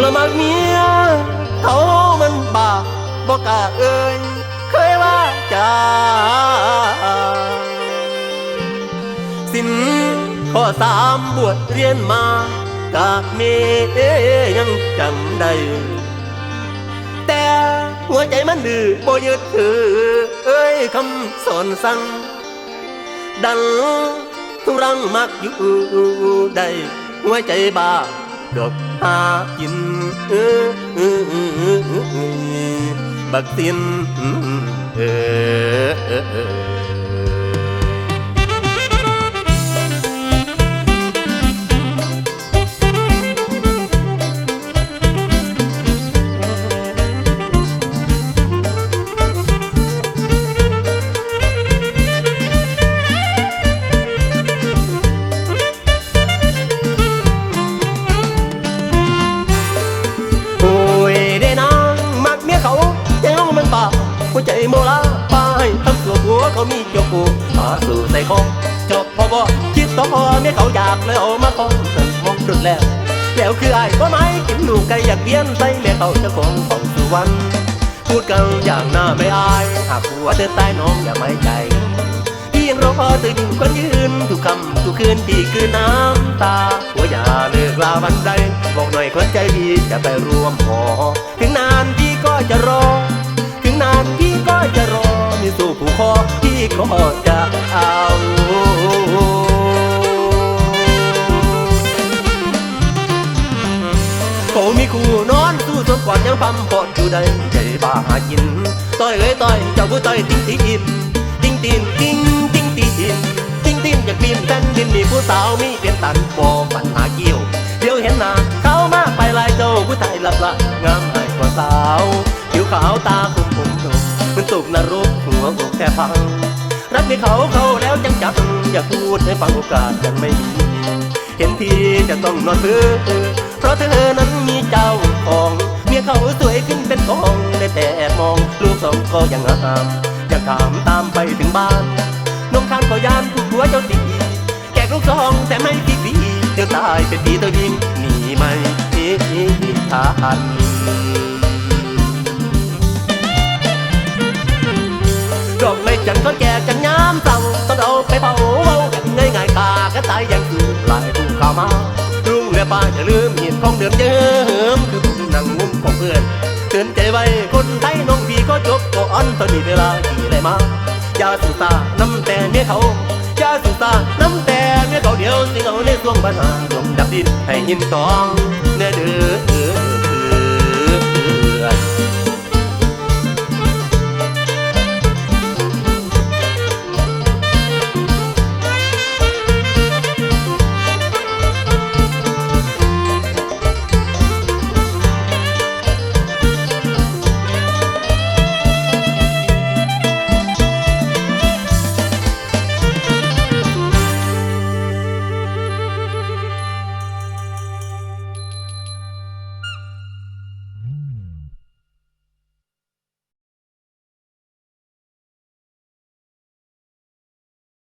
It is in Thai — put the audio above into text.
ละมักเมียเขามันบาปบ่กล้าเอ่ยเคยว่าจ้าสินข้อ3บวชเรียนมากะเมยังจำได้แต่หัวใจมันดื้อบ่ยึดถือเอ้ยคำสอนสั่งดันทุรังมักอยู่ได้หัวใจบ้าดอกหากินบักสินหัวใจโมลาไปทำตัวหัวเขามีเจ้ากูหาสู่ใส่คอจบพอบ่คิดต่อเมียเขาอยากเลยเอามาคองสั่งมองดุดแล้วคือไอ้ว่าไม้กินลูกไก่อยากเบี้ยนใส่เมียเขาจะของของสุวรรณพูดกันอย่างหน้าไม่อายหากหัวเธอตายน้องอย่าไม่ใจที่ยังรอตื่นอยู่คนยืนทุกคำทุกคืนที่คือน้ำตาหัวอย่าเลิกลาวันใดบอกหน่อยคนใจดีจะไปรวมหอถึงนานพี่ก็จะรอนานพี่ก็จะรอมีสู่ผู้คอพี่ก็จะเอาเขามีคู่นอนสู้จนกว่ายังปั๊มปอดอยู่ได้ใจบ้าหากินต่อยเอ้ยต่อยเจ้าผู้ต่อยติ้งตีนติ้งตีนติ้งติ้งตีนติ้งตีนอยากปีนแผ่นดินมีผู้สาวมีเปลี่ยนตันบ่ปัญหาเกี่ยวเดี๋ยวเห็นหน้าเขามาไปลายเจ้าผู้ไทยหลับละงามให้กว่าสาวผิวขาวตาคมมันตกนรกหัวอกแค่พังรักในเขาแล้วจังจับอย่าพูดให้ฟังโอกาสยังไม่มีเห็นทีจะต้องนอนเพื่อเพราะเธอนั้นมีเจ้าของเมียเขาสวยขึ้นเป็นทองได้แต่แอบมองลูกสองก็ยังงามอยากถามตามไปถึงบ้านน้องข้างก็ยานผู้หัวเจ้าตีแกกลูกสองแต่ไม่กี่ปีเดี๋ยวตายเป็นปีตัวยิงหนีไม่ทันดอกไม่จันก็แก่จันย้ำสั่งต้องเอาไปเผากันง่ายๆกาก็ตายยังคือหลายผู้ข่าวมาลุงเรือป้าจะลืมหินของเดิมเยิ้มคือผู้นั่งงุ้มของเพื่อนเตือนใจไว้คนไทยน้องพี่ก็จบก่อนตอนนี้เวลากี่ไรมาอย่าสุตาน้ำแต่เมียเขาอย่าสุตาน้ำแต่เมียเขาเดียวสิเอาในช่วงปัญหาลมดับดินให้หินตองเนื้อเดือ